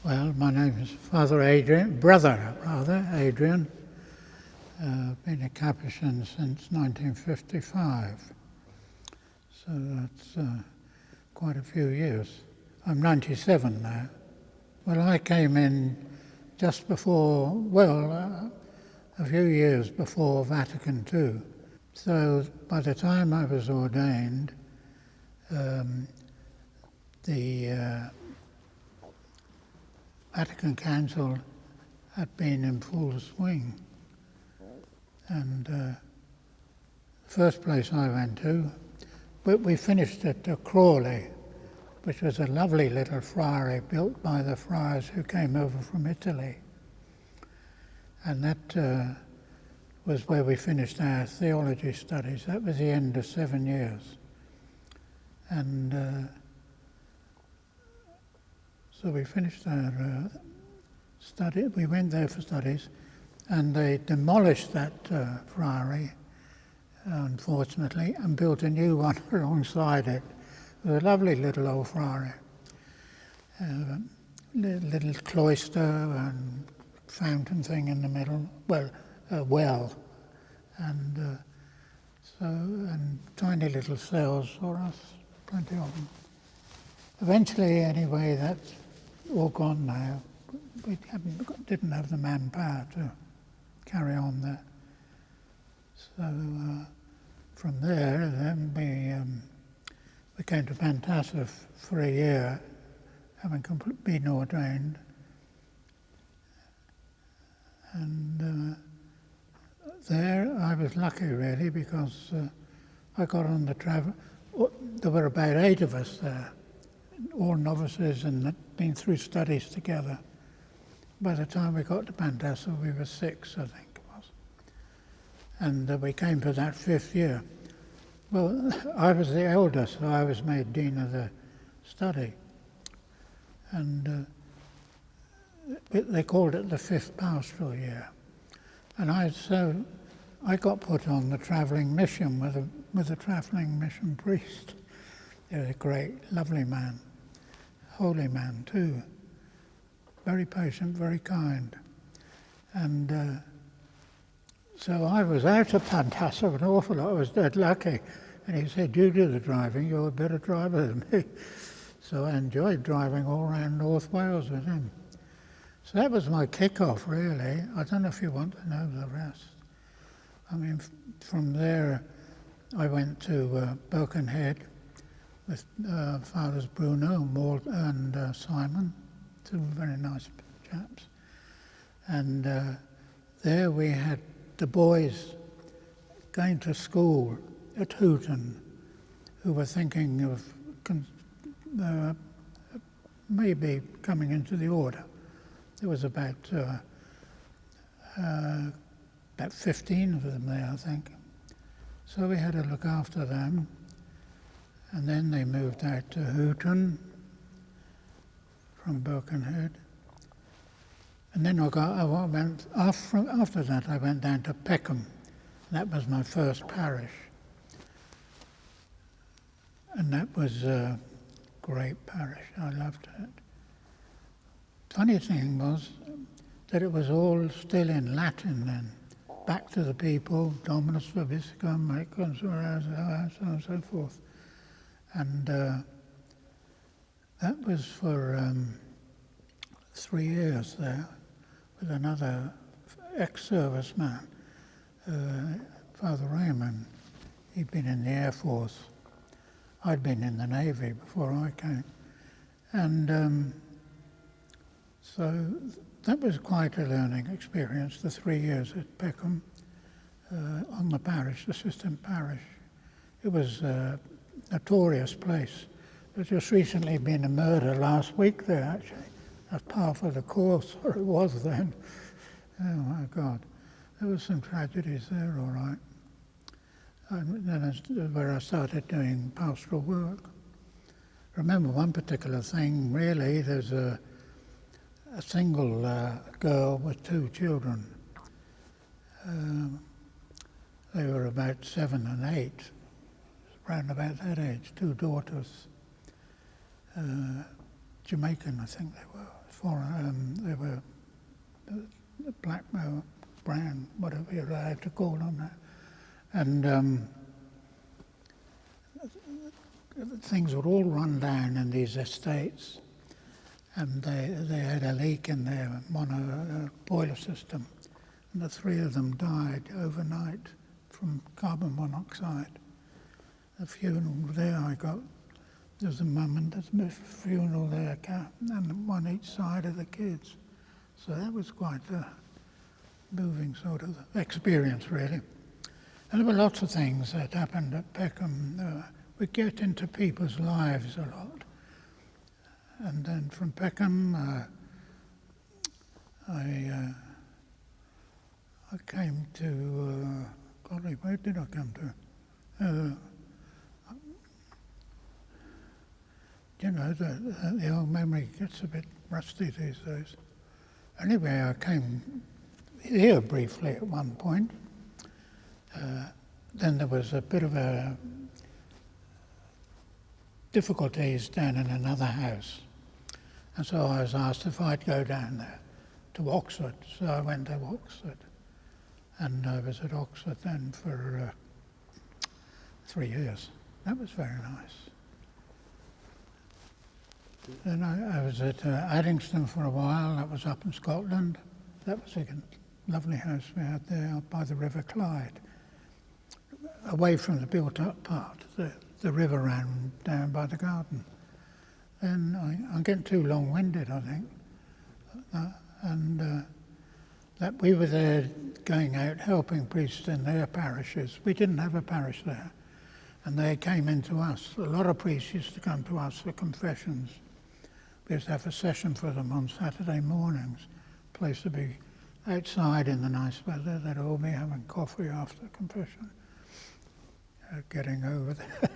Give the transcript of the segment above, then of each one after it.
Well, my name is Father Adrian, brother rather, Adrian. Been a Capuchin since 1955, so that's quite a few years. I'm 97 now. Well, I came in just before, a few years before Vatican II. So by the time I was ordained, the Vatican Council had been in full swing. And the first place I went to, we finished at Crawley, which was a lovely little friary built by the friars who came over from Italy. And that was where we finished our theology studies. That was the end of 7 years. And so we finished our study. We went there for studies, and they demolished that friary, unfortunately, and built a new one alongside it. It was a lovely little old friary. Little cloister and fountain thing in the middle, well, and tiny little cells for us, plenty of them. Eventually, anyway, that's all gone now. We didn't have the manpower to carry on there. So from there, then we came to Pantassa for a year, having been ordained. And there I was lucky really, because I got on the travel. There were about 8 of us there, all novices and had been through studies together. By the time we got to Pantassa, we were 6, I think it was. And we came for that 5th year. Well, I was the eldest, so I was made Dean of the study. And they called it the 5th pastoral year. And I got put on the travelling mission with a travelling mission priest. He was a great, lovely man, holy man too. Very patient, very kind. And so I was out of Pantassa an awful lot. I was dead lucky. And he said, "You do the driving, you're a better driver than me." So I enjoyed driving all around North Wales with him. So that was my kick-off, really. I don't know if you want to know the rest. I mean, from there, I went to Birkenhead with Fathers Bruno and Simon, 2 very nice chaps. And there we had the boys going to school at Houghton, who were thinking of maybe coming into the order. There was about 15 of them there, I think. So we had to look after them. And then they moved out to Houghton from Birkenhead. And then after that I went down to Peckham. That was my first parish. And that was a great parish. I loved it. Funny thing was that it was all still in Latin then. Back to the people, Dominus vobiscum, so on and so forth. And that was for 3 years there with another ex-serviceman, Father Raymond. He'd been in the Air Force. I'd been in the Navy before I came. And so that was quite a learning experience, the 3 years at Peckham on the parish, assistant parish. It was a notorious place. There's just recently been a murder last week there, actually. That's part of the course, or it was then. Oh my God. There was some tragedies there, all right. And then that's where I started doing pastoral work. Remember one particular thing, really, there's a single girl with 2 children. They were about 7 and 8, around about that age, 2 daughters. Jamaican, I think they were, foreign, they were black, brown, whatever you're allowed to call them now. And things were all run down in these estates, and they had a leak in their boiler system, and the three of them died overnight from carbon monoxide. The funeral there there's a mum and there's a funeral there, and one each side of the kids. So that was quite a moving sort of experience, really. And there were lots of things that happened at Peckham. We get into people's lives a lot. And then from Peckham, I came to, golly, where did I come to? The old memory gets a bit rusty these days. Anyway, I came here briefly at one point. Then there was a bit of a difficulties down in another house. And so I was asked if I'd go down there to Oxford. So I went to Oxford. And I was at Oxford then for 3 years. That was very nice. Then I was at Addingston for a while. That was up in Scotland. That was a lovely house we had there up by the River Clyde, away from the built-up part. The river ran down by the garden. Then I'm getting too long-winded, I think. That we were there going out helping priests in their parishes. We didn't have a parish there, and they came into us. A lot of priests used to come to us for confessions. We used to have a session for them on Saturday mornings. Place to be outside in the nice weather. They'd all be having coffee after confession, getting over their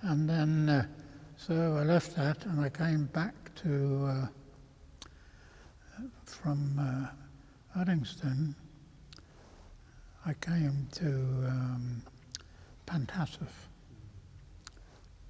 and then, so I left that and I came back to, from Uddingston, I came to Pantassif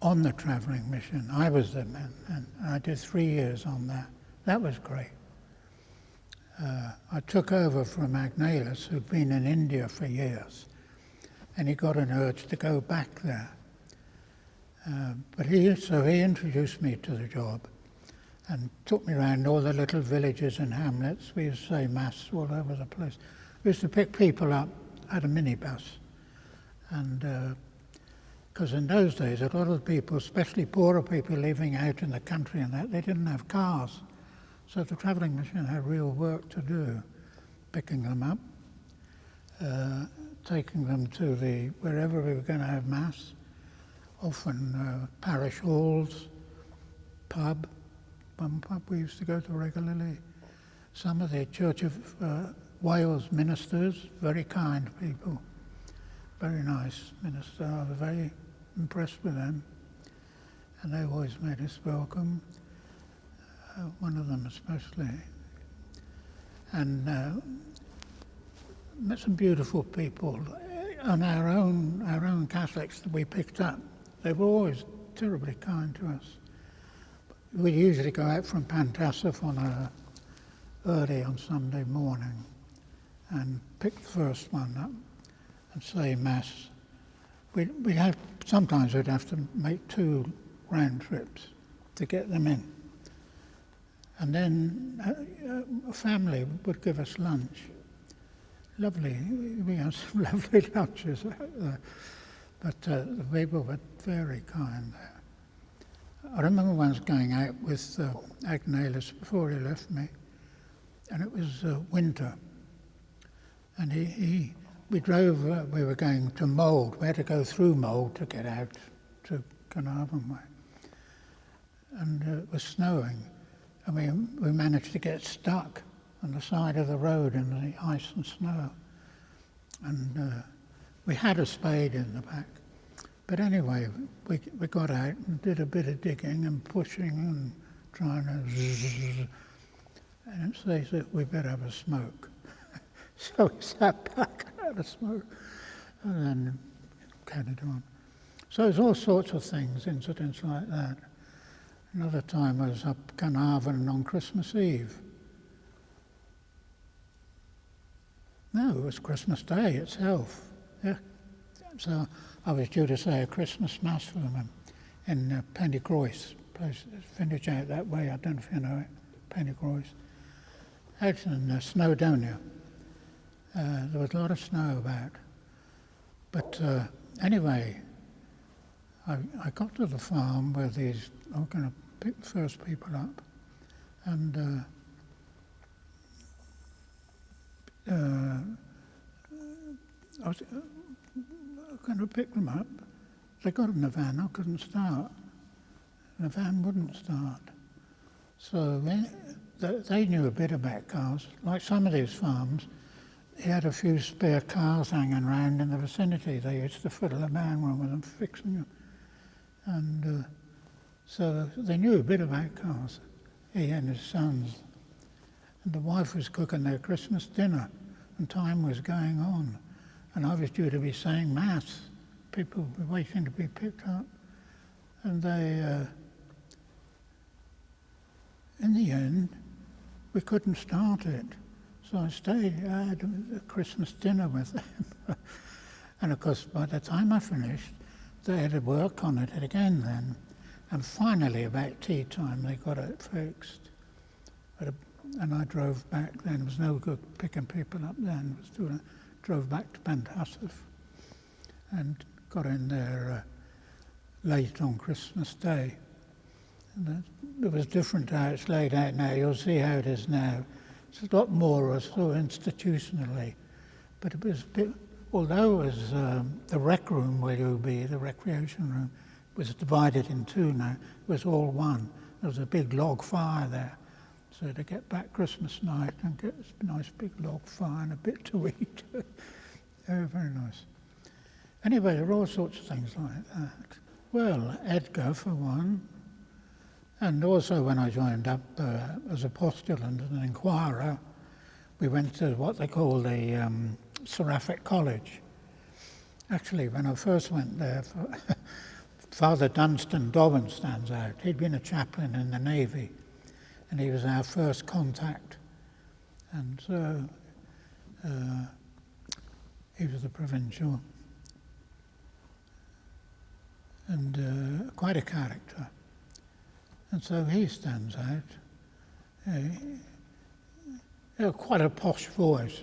on the travelling mission. I was the man, and I did 3 years on that. That was great. I took over from Agnalis, who'd been in India for years, and he got an urge to go back there. But he introduced me to the job and took me around all the little villages and hamlets. We used to say mass all over the place. We used to pick people up at a minibus, and because in those days a lot of people, especially poorer people living out in the country and that, they didn't have cars. So the travelling mission had real work to do, picking them up, taking them to wherever we were going to have mass, often parish halls, one pub we used to go to regularly. Some of the Church of Wales ministers, very kind people, very nice minister. I was very impressed with them, and they always made us welcome. One of them especially, and met some beautiful people. And our own Catholics that we picked up, they were always terribly kind to us. We'd usually go out from Pantassif early on Sunday morning and pick the first one up and say mass. Sometimes we'd have to make 2 round trips to get them in. And then a family would give us lunch. Lovely, we had some lovely lunches out there. But the people were very kind there. I remember once going out with Agnalis before he left me, and it was winter. And we drove, we were going to Mould. We had to go through Mould to get out to Carnarvon Way. And it was snowing. And we managed to get stuck on the side of the road in the ice and snow. And we had a spade in the back. But anyway, we got out and did a bit of digging and pushing and trying to zzz. And they said, we better have a smoke. So we sat back and had a smoke and then carried on. So there's all sorts of things, incidents like that. Another time I was up Carnarvon on Christmas Eve. No, it was Christmas Day itself. Yeah. So I was due to say a Christmas Mass for them in Pennycroys, place village out that way. I don't know if you know it, Pennycroys. Out in Snowdonia. There was a lot of snow about. But anyway, I got to the farm where these, I'm going to pick the first people up, and I was going to pick them up. They got in the van, I couldn't start. The van wouldn't start. So they knew a bit about cars. Like some of these farms, they had a few spare cars hanging around in the vicinity. They used to fiddle around with them, fixing them. And so they knew a bit about cars, he and his sons. And the wife was cooking their Christmas dinner, and time was going on. And I was due to be saying Mass. People were waiting to be picked up. And they, in the end, we couldn't start it. So I stayed, I had a Christmas dinner with them. And of course, by the time I finished, they had to work on it again then. And finally, about tea time, they got it fixed. And I drove back then. It was no good picking people up then. Drove back to Pentasif and got in there late on Christmas Day. And it was different how it's laid out now. You'll see how it is now. It's a lot more so institutionally. But it was a bit, although it was the rec room where you'll be, the recreation room, was divided in two now. It was all one. There was a big log fire there. So to get back Christmas night and get this nice big log fire and a bit to eat. Very, very nice. Anyway, there were all sorts of things like that. Well, Edgar for one, and also when I joined up as a postulant and an inquirer, we went to what they call the Seraphic College. Actually, when I first went there, Father Dunstan Dobbin stands out. He'd been a chaplain in the Navy, and he was our first contact. And so he was the provincial, and quite a character. And so he stands out. Quite a posh voice.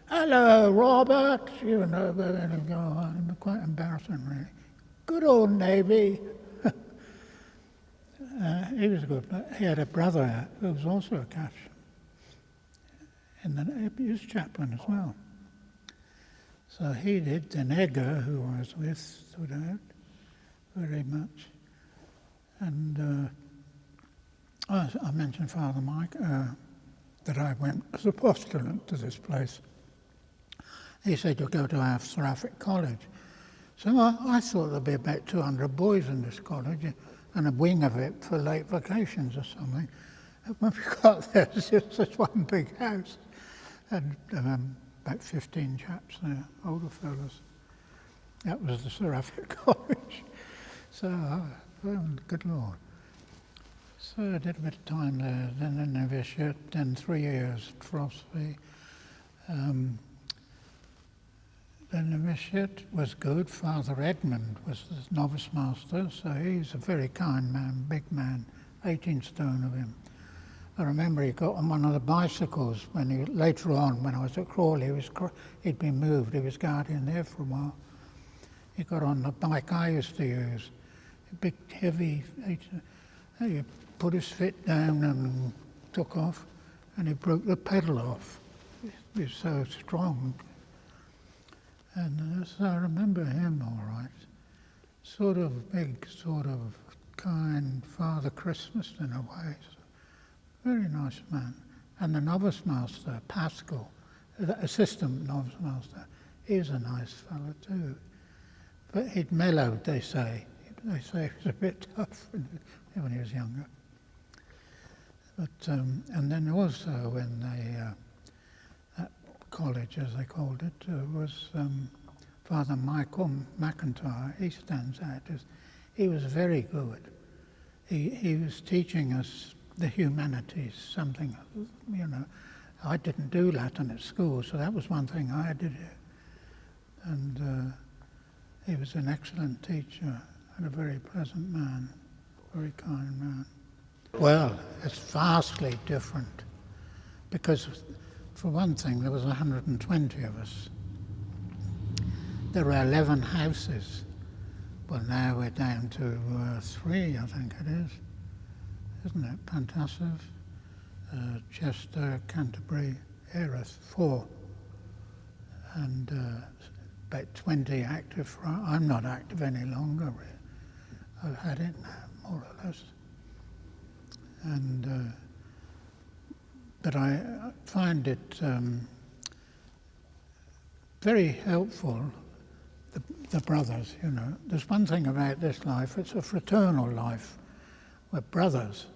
Hello, Robert. You know, and go on. Quite embarrassing, really. Good old Navy. He was good. He had a brother who was also a catch, and he was chaplain as well. So he did. Then Edgar, who I was with, stood out very much. And I mentioned Father Mike, that I went as a postulant to this place. He said, you'll go to our Seraphic College. So I thought there'd be about 200 boys in this college, and a wing of it for late vacations or something. And when we got there, it was just such one big house. And about 15 chaps there, older fellows. That was the Seraphic College. So, good Lord. So I did a bit of time there, then a novitiate, then 3 years philosophy. The novitiate was good. Father Edmund was the novice master, so he's a very kind man, big man, 18 stone of him. I remember he got on one of the bicycles when later on, when I was at Crawley, he'd been moved, he was guardian there for a while. He got on the bike I used to use, a big, heavy, he put his foot down and took off, and he broke the pedal off. He was so strong. And so I remember him all right. Sort of big, sort of kind Father Christmas in a way. So very nice man. And the novice master, Pascal, the assistant novice master, he's a nice fellow too. But he'd mellowed, they say. They say he was a bit tough when he was younger. But and then also in that college, as they called it, was Father Michael McIntyre. He stands out as he was very good. he was teaching us the humanities, something, you know. I didn't do Latin at school, so that was one thing I had to do. And he was an excellent teacher and a very pleasant man, very kind man. Well, it's vastly different because, for one thing, there was 120 of us. There were 11 houses. Well, now we're down to 3, I think it is. Isn't it? Plantassive, Chester, Canterbury, Erith, 4. And about 20 active. I'm not active any longer, really. I've had it now, more or less. And but I find it very helpful, the brothers, you know. There's one thing about this life, it's a fraternal life. We're brothers.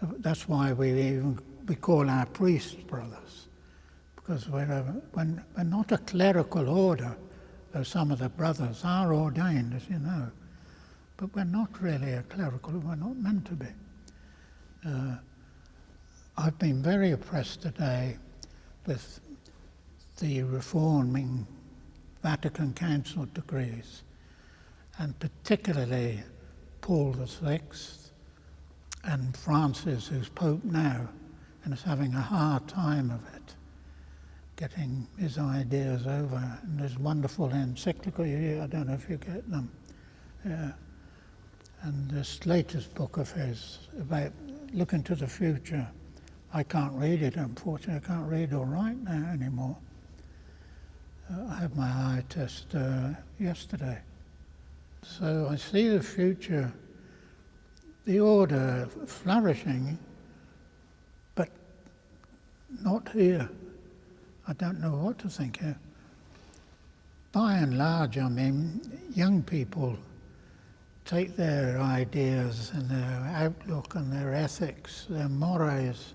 That's why we call our priests brothers, because we're not a clerical order, though some of the brothers are ordained, as you know. But we're not really a clerical, we're not meant to be. I've been very impressed today with the reforming Vatican Council decrees, and particularly Paul VI and Francis, who's Pope now, and is having a hard time of it, getting his ideas over. And there's wonderful encyclical here, I don't know if you get them. And this latest book of his about looking to the future, I can't read it, unfortunately. I can't read or write now anymore. I had my eye test yesterday. So I see the future, the order flourishing, but not here. I don't know what to think here. By and large, I mean, young people take their ideas and their outlook and their ethics, their mores,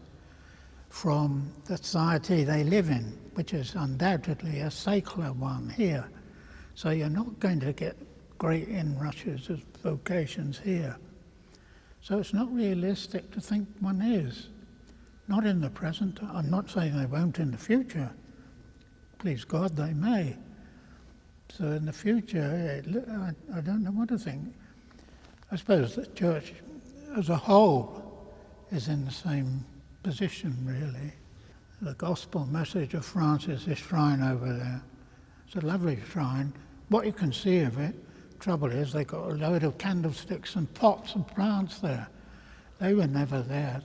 from the society they live in, which is undoubtedly a secular one here. So you're not going to get great inrushes of vocations here. So it's not realistic to think one is. Not in the present. I'm not saying they won't in the future. Please God, they may. So in the future, I don't know what to think. I suppose the church as a whole is in the same position, really. The gospel message of Francis, this shrine over there, it's a lovely shrine. What you can see of it, trouble is they've got a load of candlesticks and pots and plants there. They were never there.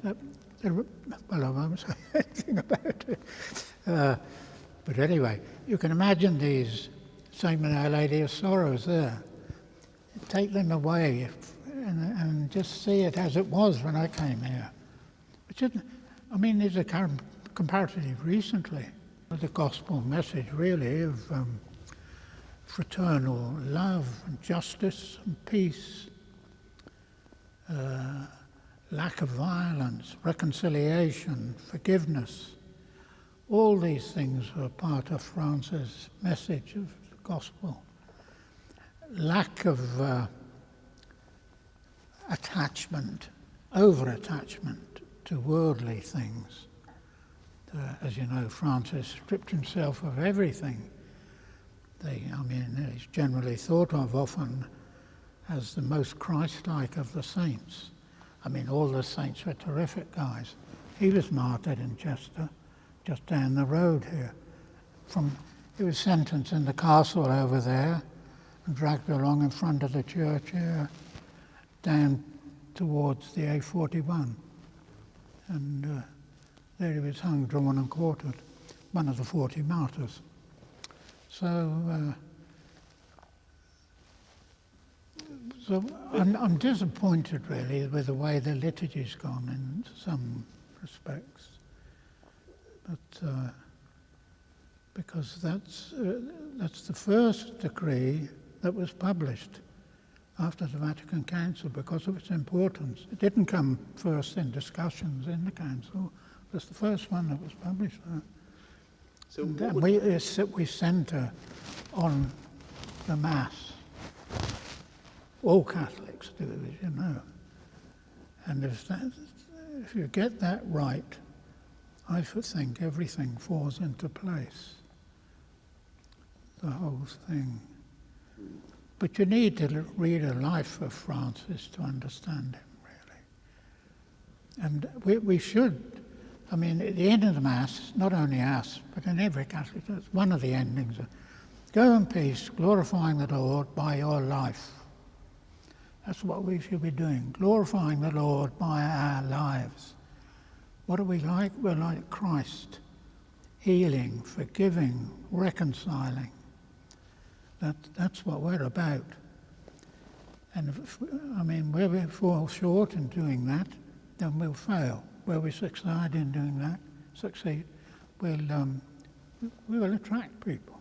Well, I won't say anything about it. But anyway, you can imagine these St. Our Lady of Sorrows there. Take them away and just see it as it was when I came here. Which isn't, I mean, these are comparatively recently. The gospel message really of fraternal love and justice and peace, lack of violence, reconciliation, forgiveness. All these things were part of Francis' message of the gospel. Lack of attachment, over-attachment to worldly things. As you know, Francis stripped himself of everything. He's generally thought of often as the most Christ-like of the saints. I mean, all the saints were terrific guys. He was martyred in Chester, just down the road here. He was sentenced in the castle over there and dragged along in front of the church here, down towards the A41. And there he was hung, drawn and quartered, one of the 40 martyrs. So I'm disappointed really with the way the liturgy's gone in some respects. But because that's the first decree that was published after the Vatican Council because of its importance. It didn't come first in discussions in the Council. It was the first one that was published there. So we centre on the Mass. All Catholics do, as you know. And if you get that right, I think everything falls into place. The whole thing. But you need to read a life of Francis to understand him, really. And we should, I mean, at the end of the Mass, not only us, but in every Catholic Church, one of the endings, go in peace, glorifying the Lord by your life. That's what we should be doing, glorifying the Lord by our lives. What are we like? We're like Christ, healing, forgiving, reconciling. That's what we're about. And where we fall short in doing that, then we'll fail. Where we succeed in doing that, we will attract people.